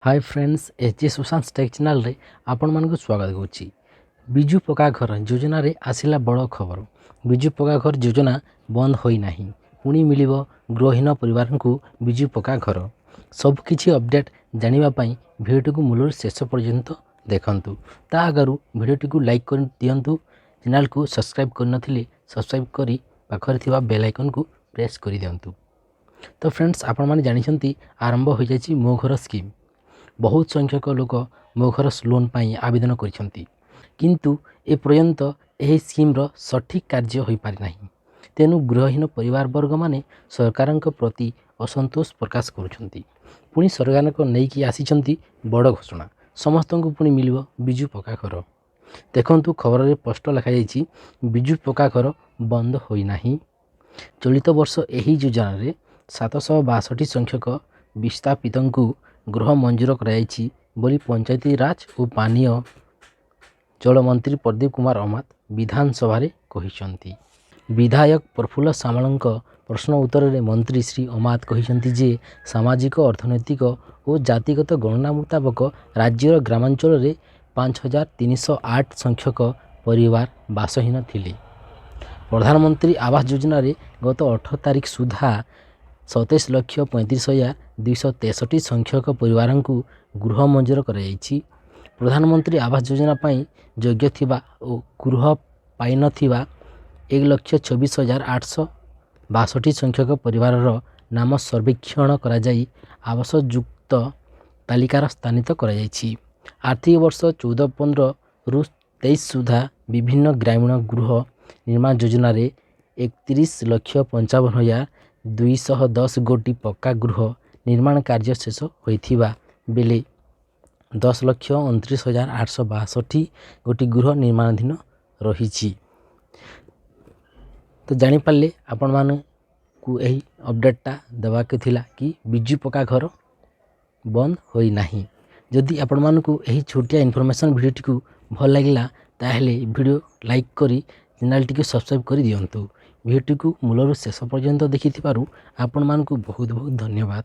Hi friends H Sushant take channel रे आपण मानक स्वागत होची। बिजु पक्का घर योजना रे आसिला बड़ खबर। बिजु पक्का घर योजना बंद होई नाही, पुणी मिलिबो गृहहीन परिवार को बिजु पक्का घर। सब किछि अपडेट जानिबा पई भिडियो को मूलर शेष पर्यंत देखंतु। ता आगरु भिडियो को लाइक कर दियंतु, चैनल को सब्सक्राइब कर नथिले सब्सक्राइब करी पाखरे थिबा बेल आइकन को प्रेस कर दियंतु। तो फ्रेंड्स आपण माने जानिछंती आरंभ हो जायछि मो घर स्कीम। बहुत संख्यक लोक मो घर लोन पाई आवेदन करिसेंती, किंतु ए पर्यंत एही स्कीम्र सठिक कार्य हो पारि नाही। तेनु गृहहीन परिवार वर्ग माने सरकारक प्रति असंतोष प्रकाश करुछंती। पुणी सरकारक नैकी आसीछंती बड़ घोषणा, समस्त को पुणी मिलिबो बिजु पक्का घर। देखंतु खबर रे स्पष्ट लिखा जायछि बिजु पक्का घर बंद होई नाही। चलित वर्ष एही योजना रे 762 संख्यक विस्थापितंकु गृह मंजूर कराई बोली पंचायती राज और पानीय जल मंत्री प्रदीप कुमार अमात विधानसभा कहिसंती। विधायक प्रफुल्ल सामलंक प्रश्न उत्तर में मंत्री श्री अमात कहिसंती जे सामाजिक अर्थनैतिक और जातिगत गणना मुताबक राज्यर ग्रामांचल में 5308 संख्यक परिवार बासहीन थिले। प्रधानमंत्री आवास योजना रे गत 18 तारिख सुधा 27,35,263 संख्यक परिवार को गृह मंजूर कराई। प्रधानमंत्री आवास योजना पाई योग्य थिबा और गृह पाई नथिबा 1,24,862 संख्यक परिवार नाम सर्वेक्षण करा जाई आवश्यकयुक्त तालिकार स्थानित कराई। आर्थिक वर्ष 14-15 रु 23 सुधा विभिन्न ग्रामीण गृह निर्माण योजना रे 31,55,210 गोटी पक्का गृह निर्माण कार्य शेष होइथिबा बेले 10,29,862 गोटी गृह निर्माणाधीन रही। तो जानीपारे आपण मान को यही अपडेटा देवाके थिला कि बिजु पक्का घर बंद होई नाही। जदि आपण मान को यही छोटिया इनफॉरमेशन वीडियो को भल लगिला ताहेले वीडियो लाइक करी चैनल टी सब्सक्राइब कर दियंतु। वीडियो को मूलर शेष पर्यंत देखि आपण मान को बहुत बहुत धन्यवाद।